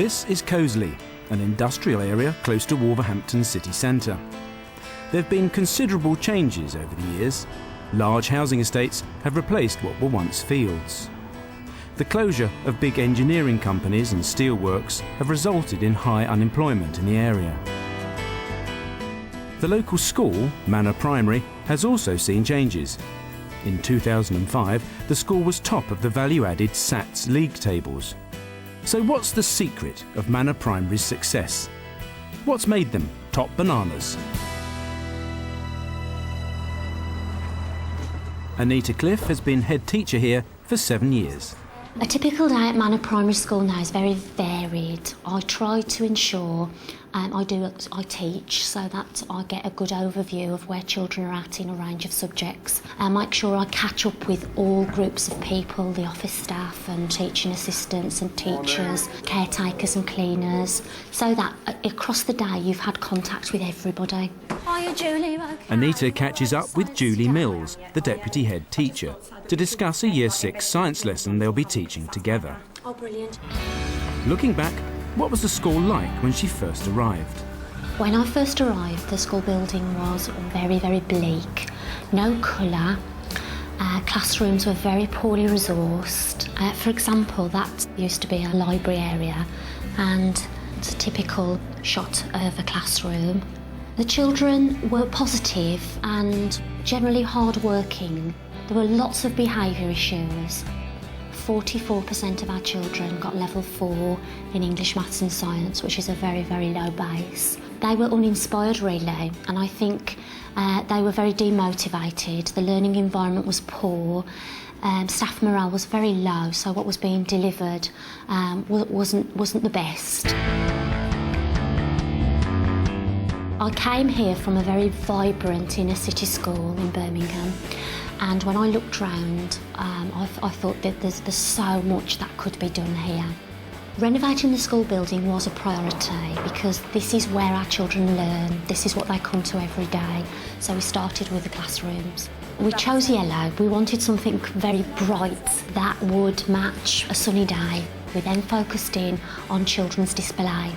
This is Coseley, an industrial area close to Wolverhampton city centre. There have been considerable changes over the years. Large housing estates have replaced what were once fields. The closure of big engineering companies and steelworks have resulted in high unemployment in the area. The local school, Manor Primary, has also seen changes. In 2005, the school was top of the value-added SATS league tables. So what's the secret of Manor Primary's success? What's made them top bananas? Anita Cliff has been head teacher here for 7 years. A typical day at Manor Primary School now is very varied. I try to ensure I teach so that I get a good overview of where children are at in a range of subjects. I make sure I catch up with all groups of people, the office staff and teaching assistants and teachers, caretakers and cleaners, so that across the day you've had contact with everybody. Hiya, Julie. Okay. Anita catches up with Julie Mills, the deputy head teacher, to discuss a Year 6 science lesson they'll be teaching together. Oh, brilliant. Looking back, what was the school like when she first arrived? When I first arrived, the school building was very, very bleak. No colour. Classrooms were very poorly resourced. For example, that used to be a library area, and it's a typical shot of a classroom. The children were positive and generally hard-working. There were lots of behaviour issues. 44% of our children got level 4 in English, Maths and Science, which is a very, very low base. They were uninspired really, and I think they were very demotivated. The learning environment was poor, staff morale was very low, so what was being delivered wasn't the best. I came here from a very vibrant inner city school in Birmingham. And when I looked round, I thought that there's so much that could be done here. Renovating the school building was a priority because this is where our children learn, this is what they come to every day. So we started with the classrooms. We chose yellow. We wanted something very bright that would match a sunny day. We then focused in on children's display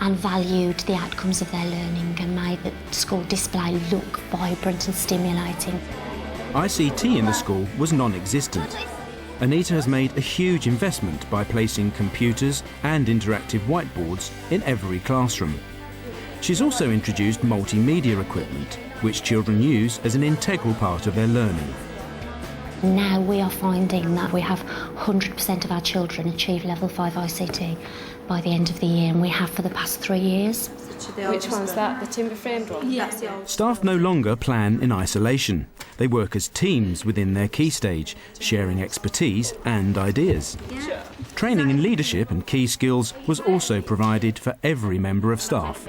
and valued the outcomes of their learning and made the school display look vibrant and stimulating. ICT in the school was non-existent. Anita has made a huge investment by placing computers and interactive whiteboards in every classroom. She's also introduced multimedia equipment, which children use as an integral part of their learning. Now we are finding that we have 100% of our children achieve level 5 ICT by the end of the year, and we have for the past 3 years. Which one's that, the timber framed one? Yes. Staff no longer plan in isolation. They work as teams within their key stage, sharing expertise and ideas. Yeah. Training in leadership and key skills was also provided for every member of staff.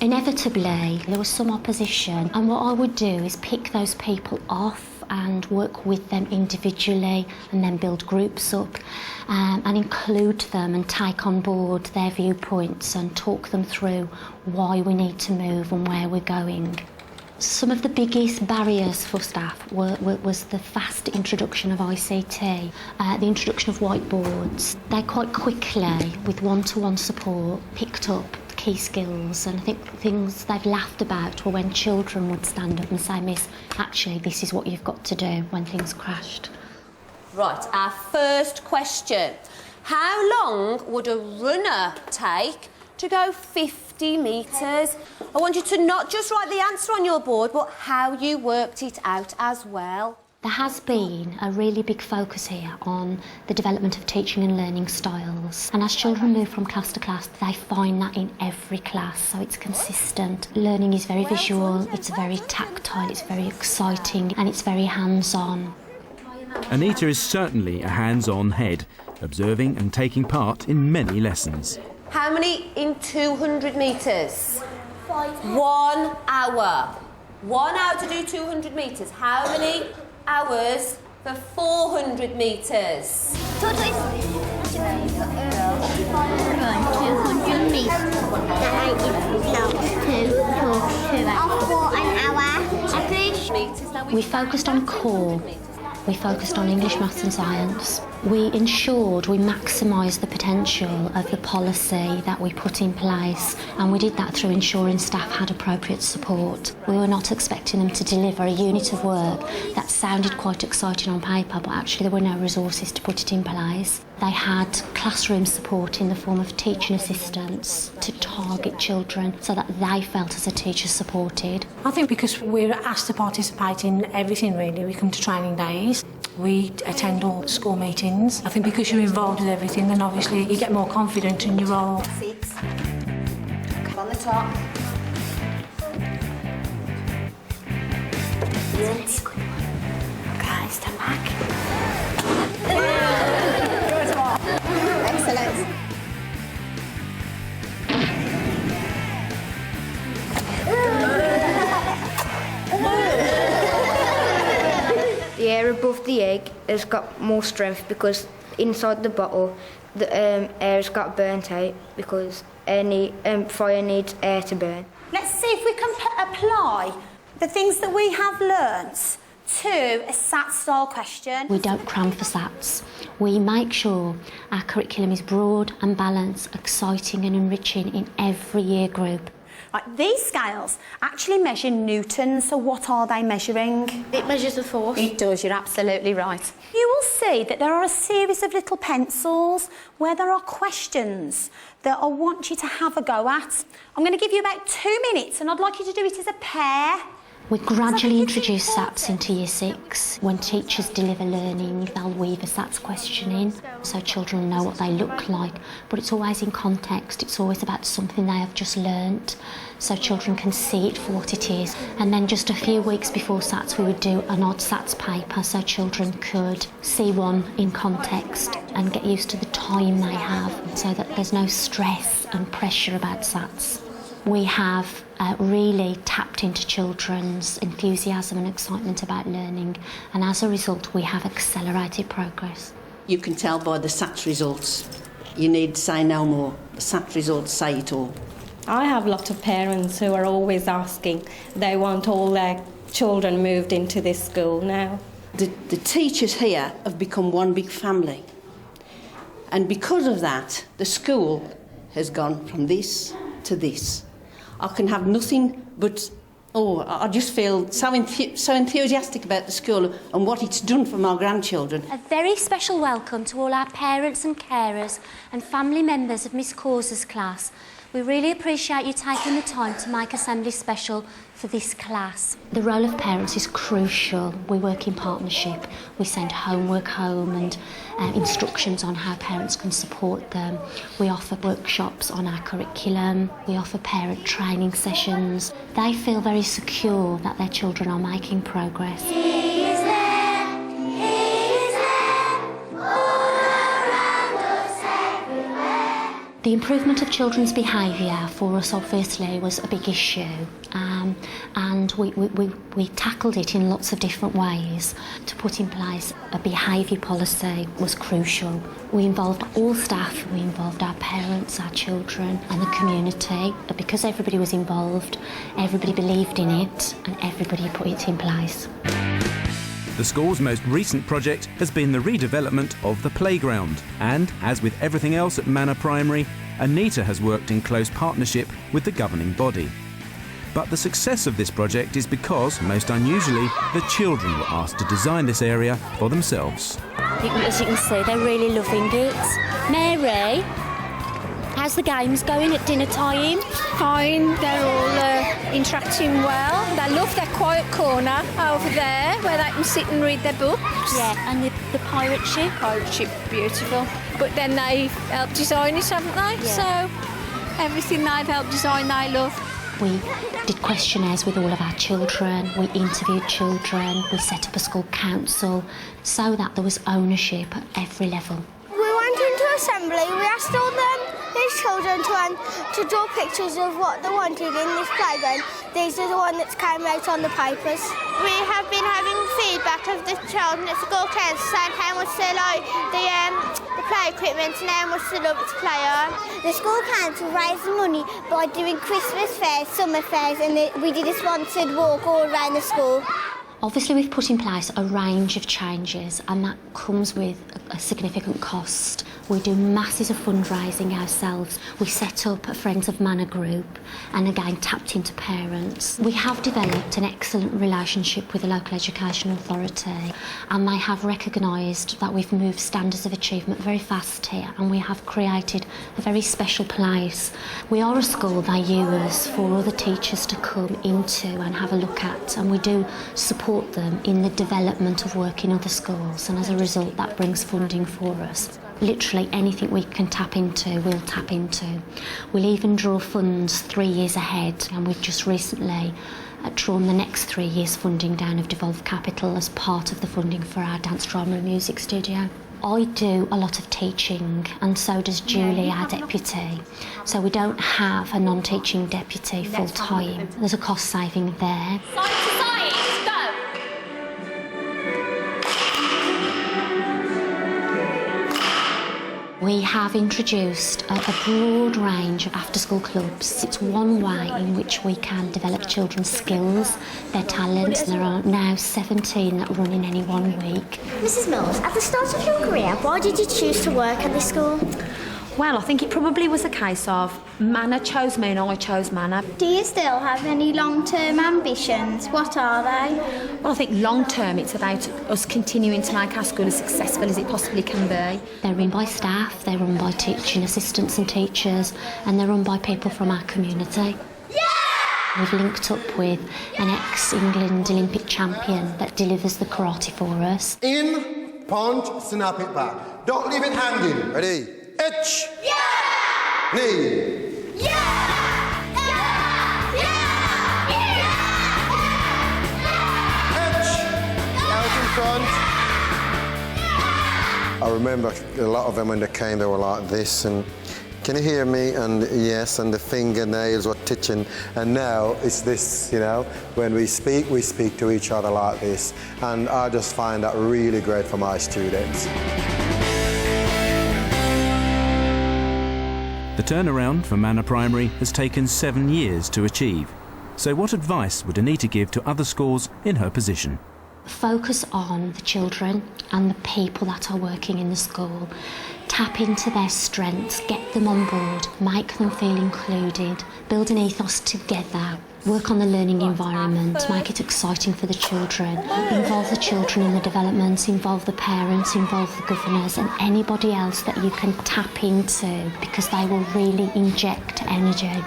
Inevitably, there was some opposition, and what I would do is pick those people off and work with them individually and then build groups up and include them and take on board their viewpoints and talk them through why we need to move and where we're going. Some of the biggest barriers for staff was the fast introduction of ICT, the introduction of whiteboards. They quite quickly, with one-to-one support, picked up key skills, and I think things they've laughed about were when children would stand up and say, "Miss, actually this is what you've got to do," when things crashed. Right, our first question. How long would a runner take to go 50 metres? I want you to not just write the answer on your board, but how you worked it out as well. There has been a really big focus here on the development of teaching and learning styles. And as children move from class to class, they find that in every class, so it's consistent. Learning is very visual, it's very tactile, it's very exciting, and it's very hands-on. Anita is certainly a hands-on head, observing and taking part in many lessons. How many in 200 metres? 1 hour. 1 hour to do 200 metres. How many hours for 400 metres? 200 metres. That is 4 an hour. We focused on core. We focused on English, Maths and Science. We ensured we maximised the potential of the policy that we put in place, and we did that through ensuring staff had appropriate support. We were not expecting them to deliver a unit of work that sounded quite exciting on paper, but actually there were no resources to put it in place. They had classroom support in the form of teaching assistants to target children so that they felt as a teacher supported. I think because we're asked to participate in everything really, we come to training days, we attend all school meetings. I think because you're involved with everything, then obviously you get more confident in your role. Six. Come on the top. Brilliant. Okay, stand back. Excellent. The air above the egg has got more strength because inside the bottle the air's got burnt out because fire needs air to burn. Let's see if we can apply the things that we have learnt to a SAT-style question. We don't cram for SATs. We make sure our curriculum is broad and balanced, exciting and enriching in every year group. Right, these scales actually measure newtons, so what are they measuring? It measures the force. It does, you're absolutely right. You will see that there are a series of little pencils where there are questions that I want you to have a go at. I'm going to give you about 2 minutes and I'd like you to do it as a pair. We gradually introduce SATs into Year 6. When teachers deliver learning, they'll weave a SATs question in so children know what they look like, but it's always in context, it's always about something they have just learnt, so children can see it for what it is. And then just a few weeks before SATs, we would do an odd SATs paper so children could see one in context and get used to the time they have so that there's no stress and pressure about SATs. We have really tapped into children's enthusiasm and excitement about learning, and as a result we have accelerated progress. You can tell by the SAT results. You need to say no more. The SAT results say it all. I have a lot of parents who are always asking. They want all their children moved into this school now. The teachers here have become one big family. And because of that, the school has gone from this to this. I can have nothing but, I just feel so enthusiastic about the school and what it's done for my grandchildren. A very special welcome to all our parents and carers and family members of Miss Cause's class. We really appreciate you taking the time to make Assembly special for this class. The role of parents is crucial. We work in partnership. We send homework home and instructions on how parents can support them. We offer workshops on our curriculum. We offer parent training sessions. They feel very secure that their children are making progress. The improvement of children's behaviour for us obviously was a big issue, and we tackled it in lots of different ways. To put in place a behaviour policy was crucial. We involved all staff, we involved our parents, our children and the community. Because everybody was involved, everybody believed in it and everybody put it in place. The school's most recent project has been the redevelopment of the playground, and as with everything else at Manor Primary, Anita has worked in close partnership with the governing body. But the success of this project is because, most unusually, the children were asked to design this area for themselves. As you can see, they're really loving it. Mary, how's the games going at dinner time? Fine, they're all interacting well. They love their quiet corner over there where they can sit and read their books. Yeah, and the pirate ship? Pirate ship, beautiful. But then they helped design it, haven't they? Yeah. So everything they've helped design they love. We did questionnaires with all of our children, we interviewed children, we set up a school council so that there was ownership at every level. We went into assembly, we asked all these children to draw pictures of what they wanted in this playground. These are the ones that came out on the papers. We have been having feedback of the children at school council saying how much they like the play equipment and how much they love it to play on. The school council raised money by doing Christmas fairs, summer fairs, and we did a sponsored walk all around the school. Obviously, we've put in place a range of changes, and that comes with a significant cost. We do masses of fundraising ourselves. We set up a Friends of Manor group and again tapped into parents. We have developed an excellent relationship with the local education authority, and they have recognised that we've moved standards of achievement very fast here, and we have created a very special place. We are a school they use for other teachers to come into and have a look at, and we do support them in the development of work in other schools, and as a result that brings funding for us. Literally anything we can tap into, we'll tap into. We'll even draw funds 3 years ahead, and we've just recently drawn the next 3 years funding down of devolved capital as part of the funding for our dance, drama and music studio. I do a lot of teaching, and so does Julie, our deputy. So we don't have a non-teaching deputy full-time. There's a cost saving there. We have introduced a broad range of after-school clubs. It's one way in which we can develop children's skills, their talents. There are now 17 that run in any 1 week. Mrs Mills, at the start of your career, why did you choose to work at this school? Well, I think it probably was a case of Manor chose me and I chose Manor. Do you still have any long-term ambitions? What are they? Well, I think long-term it's about us continuing to make our school as successful as it possibly can be. They're run by staff, they're run by teaching assistants and teachers, and they're run by people from our community. Yeah! We've linked up with an ex-England Olympic champion that delivers the karate for us. In, punch, snap it back. Don't leave it hanging. Ready? H. Yeah! Knee. Yeah! Out in front. I remember a lot of them when they came, they were like this, and can you hear me? And yes, and the fingernails were touching. And now it's this, you know, when we speak to each other like this. And I just find that really great for my students. The turnaround for Manor Primary has taken 7 years to achieve. So what advice would Anita give to other schools in her position? Focus on the children and the people that are working in the school. Tap into their strengths, get them on board, make them feel included, build an ethos together, work on the learning environment, make it exciting for the children, involve the children in the development, involve the parents, involve the governors and anybody else that you can tap into, because they will really inject energy.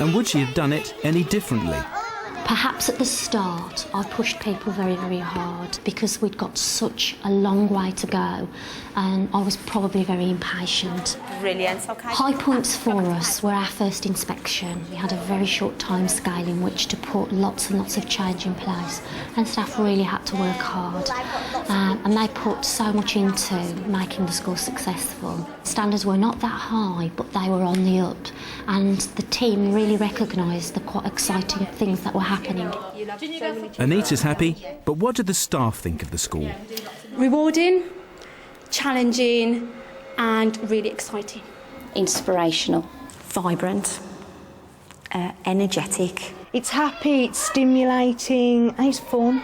And would she have done it any differently? Perhaps at the start I pushed people very, very hard because we'd got such a long way to go and I was probably very impatient. Brilliant, okay. High points for us were our first inspection. We had a very short time scale in which to put lots and lots of change in place, and staff really had to work hard and they put so much into making the school successful. Standards were not that high, but they were on the up, and the team really recognised the quite exciting things that were happening. Anita's happy, but what do the staff think of the school? Rewarding, challenging and really exciting. Inspirational. Vibrant. Energetic. It's happy, it's stimulating and it's fun.